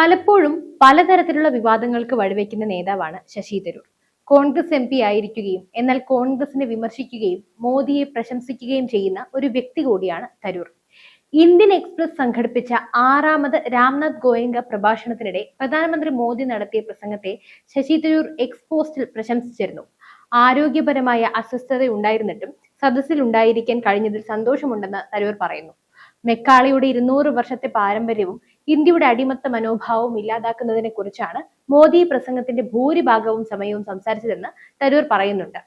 പലപ്പോഴും പലതരത്തിലുള്ള വിവാദങ്ങൾക്ക് വഴിവെക്കുന്ന നേതാവാണ് ശശി തരൂർ. കോൺഗ്രസ് MP ആയിരിക്കുകയും എന്നാൽ കോൺഗ്രസിനെ വിമർശിക്കുകയും മോദിയെ പ്രശംസിക്കുകയും ചെയ്യുന്ന ഒരു വ്യക്തി കൂടിയാണ് തരൂർ. ഇന്ത്യൻ എക്സ്പ്രസ് സംഘടിപ്പിച്ച 6ാമത് രാംനാഥ് ഗോയങ്ക പ്രഭാഷണത്തിനിടെ പ്രധാനമന്ത്രി മോദി നടത്തിയ പ്രസംഗത്തെ ശശി തരൂർ എക്സ് പോസ്റ്റിൽ പ്രശംസിച്ചിരുന്നു. ആരോഗ്യപരമായ അസ്വസ്ഥത ഉണ്ടായിരുന്നിട്ടും സദസ്സിൽ ഉണ്ടായിരിക്കാൻ കഴിഞ്ഞതിൽ സന്തോഷമുണ്ടെന്ന് തരൂർ പറയുന്നു. മെക്കാളിയുടെ 200 വർഷത്തെ പാരമ്പര്യവും ഇന്ത്യയുടെ അടിമത്ത മനോഭാവവും ഇല്ലാതാക്കുന്നതിനെ കുറിച്ചാണ് മോദി പ്രസംഗത്തിന്റെ ഭൂരിഭാഗവും സമയവും സംസാരിച്ചതെന്ന് തരൂർ പറയുന്നുണ്ട്.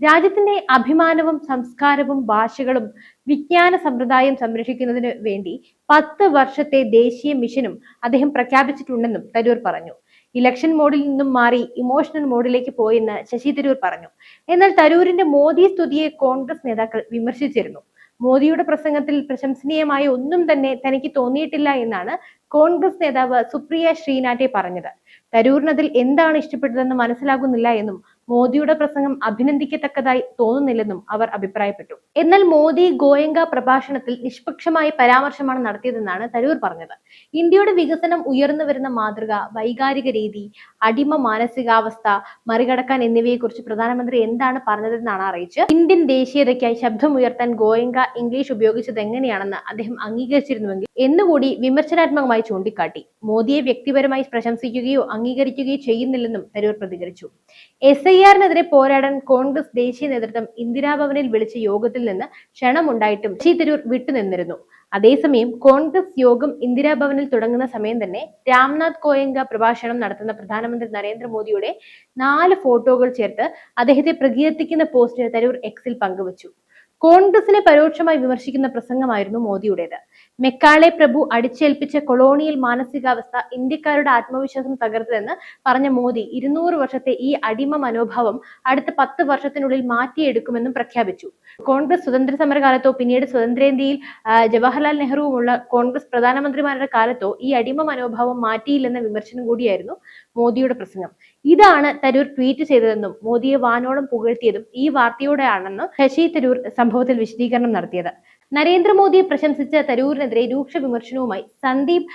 രാജ്യത്തിന്റെ അഭിമാനവും സംസ്കാരവും ഭാഷകളും വിജ്ഞാന സമ്പ്രദായം സംരക്ഷിക്കുന്നതിന് വേണ്ടി 10 വർഷത്തെ ദേശീയ മിഷനും അദ്ദേഹം പ്രഖ്യാപിച്ചിട്ടുണ്ടെന്നും തരൂർ പറഞ്ഞു. ഇലക്ഷൻ മോഡിൽ നിന്നും മാറി ഇമോഷണൽ മോഡിലേക്ക് പോയെന്ന് ശശി തരൂർ പറഞ്ഞു. എന്നാൽ തരൂരിന്റെ മോദി സ്തുതിയെ കോൺഗ്രസ് നേതാക്കൾ വിമർശിച്ചിരുന്നു. മോദിയുടെ പ്രസംഗത്തിൽ പ്രശംസനീയമായ ഒന്നും തന്നെ തനിക്ക് തോന്നിയിട്ടില്ല എന്നാണ് കോൺഗ്രസ് നേതാവ് സുപ്രിയ ശ്രീനാഥെ പറഞ്ഞത്. തരൂരിനതിൽ എന്താണ് ഇഷ്ടപ്പെട്ടതെന്ന് മനസ്സിലാകുന്നില്ല എന്നും മോദിയുടെ പ്രസംഗം അഭിനന്ദിക്കത്തക്കതായി തോന്നുന്നില്ലെന്നും അവർ അഭിപ്രായപ്പെട്ടു. എന്നാൽ മോദി ഗോയങ്ക പ്രഭാഷണത്തിൽ നിഷ്പക്ഷമായ പരാമർശമാണ് നടത്തിയതെന്നാണ് തരൂർ പറഞ്ഞത്. ഇന്ത്യയുടെ വികസനം, ഉയർന്നു വരുന്ന മാതൃക, വൈകാരിക രീതി, അടിമ മാനസികാവസ്ഥ മറികടക്കാൻ എന്നിവയെക്കുറിച്ച് പ്രധാനമന്ത്രി എന്താണ് പറഞ്ഞതെന്നാണ് അറിയിച്ച് ഇന്ത്യൻ ദേശീയതയ്ക്കായി ശബ്ദമുയർത്താൻ ഗോയങ്ക ഇംഗ്ലീഷ് ഉപയോഗിച്ചത് എങ്ങനെയാണെന്ന് അദ്ദേഹം അംഗീകരിച്ചിരുന്നുവെങ്കിൽ എന്നുകൂടി വിമർശനാത്മകമായി ചൂണ്ടിക്കാട്ടി. മോദിയെ വ്യക്തിപരമായി പ്രശംസിക്കുകയോ അംഗീകരിക്കുകയോ ചെയ്യുന്നില്ലെന്നും തരൂർ പ്രതികരിച്ചു. SIR-നെതിരെ പോരാടാൻ കോൺഗ്രസ് ദേശീയ നേതൃത്വം ഇന്ദിരാഭവനിൽ വിളിച്ച യോഗത്തിൽ നിന്ന് ക്ഷണമുണ്ടായിട്ടും ശശി തരൂർ വിട്ടുനിന്നിരുന്നു. അതേസമയം കോൺഗ്രസ് യോഗം ഇന്ദിരാഭവനിൽ തുടങ്ങുന്ന സമയം തന്നെ രാംനാഥ് ഗോയങ്ക പ്രഭാഷണം നടത്തുന്ന പ്രധാനമന്ത്രി നരേന്ദ്രമോദിയുടെ 4 ഫോട്ടോകൾ ചേർത്ത് അദ്ദേഹത്തെ പ്രകീർത്തിക്കുന്ന പോസ്റ്റ് തരൂർ എക്സിൽ പങ്കുവച്ചു. കോൺഗ്രസിനെ പരോക്ഷമായി വിമർശിക്കുന്ന പ്രസംഗമായിരുന്നു മോദിയുടേത്. മെക്കാളെ പ്രഭു അടിച്ചേൽപ്പിച്ച കൊളോണിയൽ മാനസികാവസ്ഥ ഇന്ത്യക്കാരുടെ ആത്മവിശ്വാസം തകർത്തതെന്ന് പറഞ്ഞ മോദി 200 വർഷത്തെ ഈ അടിമ മനോഭാവം അടുത്ത 10 വർഷത്തിനുള്ളിൽ മാറ്റിയെടുക്കുമെന്നും പ്രഖ്യാപിച്ചു. കോൺഗ്രസ് സ്വതന്ത്ര സമരകാലത്തോ പിന്നീട് സ്വതന്ത്രേന്ത്യയിൽ ജവഹർലാൽ നെഹ്റുവുമുള്ള കോൺഗ്രസ് പ്രധാനമന്ത്രിമാരുടെ കാലത്തോ ഈ അടിമ മനോഭാവം മാറ്റിയില്ലെന്ന വിമർശനം കൂടിയായിരുന്നു മോദിയുടെ പ്രസംഗം. ഇതാണ് തരൂർ ട്വീറ്റ് ചെയ്തതെന്നും മോദിയെ വാനോളം പുകഴ്ത്തിയതും ഈ വാർത്തയോടെയാണെന്നും ശശി തരൂർ സംഭവത്തിൽ വിശദീകരണം നടത്തിയത്. നരേന്ദ്രമോദിയെ പ്രശംസിച്ച തരൂരിനെതിരെ രൂക്ഷ വിമർശനവുമായി സന്ദീപ്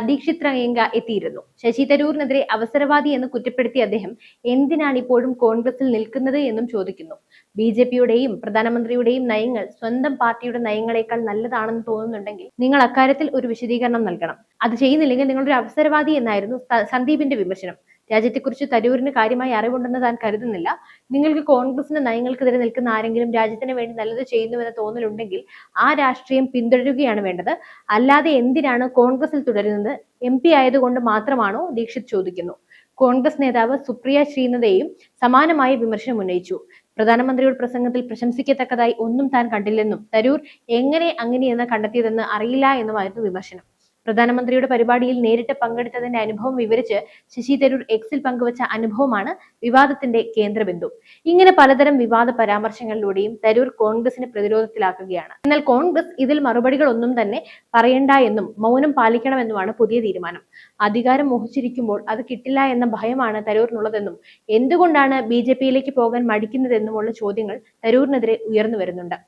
ദീക്ഷിത്രയങ്ക എത്തിയിരുന്നു. ശശി തരൂരിനെതിരെ അവസരവാദി എന്ന് കുറ്റപ്പെടുത്തിയ അദ്ദേഹം എന്തിനാണ് ഇപ്പോഴും കോൺഗ്രസിൽ നിൽക്കുന്നത് എന്നും ചോദിക്കുന്നു. BJP-യുടെയും പ്രധാനമന്ത്രിയുടെയും നയങ്ങൾ സ്വന്തം പാർട്ടിയുടെ നയങ്ങളെക്കാൾ നല്ലതാണെന്ന് തോന്നുന്നുണ്ടെങ്കിൽ നിങ്ങൾ അക്കാര്യത്തിൽ ഒരു വിശദീകരണം നൽകണം. അത് ചെയ്യുന്നില്ലെങ്കിൽ നിങ്ങളൊരു അവസരവാദി എന്നായിരുന്നു സന്ദീപിന്റെ വിമർശനം. രാജ്യത്തെക്കുറിച്ച് തരൂരിന് കാര്യമായി അറിവുണ്ടെന്ന് താൻ കരുതുന്നില്ല. നിങ്ങൾക്ക് കോൺഗ്രസിന്റെ നയങ്ങൾക്കെതിരെ നിൽക്കുന്ന ആരെങ്കിലും രാജ്യത്തിന് വേണ്ടി നല്ലത് ചെയ്യുന്നുവെന്ന് തോന്നലുണ്ടെങ്കിൽ ആ രാഷ്ട്രീയം പിന്തുടരുകയാണ് വേണ്ടത്. അല്ലാതെ എന്തിനാണ് കോൺഗ്രസിൽ തുടരുന്നത്? MP ആയതുകൊണ്ട് മാത്രമാണോ? ദീക്ഷിത് ചോദിക്കുന്നു. കോൺഗ്രസ് നേതാവ് സുപ്രിയ ശ്രീനാഥയും സമാനമായ വിമർശനം ഉന്നയിച്ചു. പ്രധാനമന്ത്രിയുടെ പ്രസംഗത്തിൽ പ്രശംസിക്കത്തക്കതായി ഒന്നും താൻ കണ്ടില്ലെന്നും തരൂർ എങ്ങനെ അങ്ങനെയെന്ന് കണ്ടെത്തിയതെന്ന് അറിയില്ല എന്നുമായിരുന്നു വിമർശനം. പ്രധാനമന്ത്രിയുടെ പരിപാടിയിൽ നേരിട്ട് പങ്കെടുത്തതിന്റെ അനുഭവം വിവരിച്ച് ശശി തരൂർ എക്സിൽ പങ്കുവച്ച അനുഭവമാണ് വിവാദത്തിന്റെ കേന്ദ്രബിന്ദു. ഇങ്ങനെ പലതരം വിവാദ പരാമർശങ്ങളിലൂടെയും തരൂർ കോൺഗ്രസിനെ പ്രതിരോധത്തിലാക്കുകയാണ്. എന്നാൽ കോൺഗ്രസ് ഇതിൽ മറുപടികളൊന്നും തന്നെ പറയണ്ട എന്നും മൗനം പാലിക്കണമെന്നുമാണ് പുതിയ തീരുമാനം. അധികാരം മോഹിച്ചിരിക്കുമ്പോൾ അത് കിട്ടില്ല എന്ന ഭയമാണ് തരൂരിനുള്ളതെന്നും എന്തുകൊണ്ടാണ് BJP-യിലേക്ക് പോകാൻ മടിക്കുന്നതെന്നുമുള്ള ചോദ്യങ്ങൾ തരൂരിനെതിരെ ഉയർന്നു വരുന്നുണ്ട്.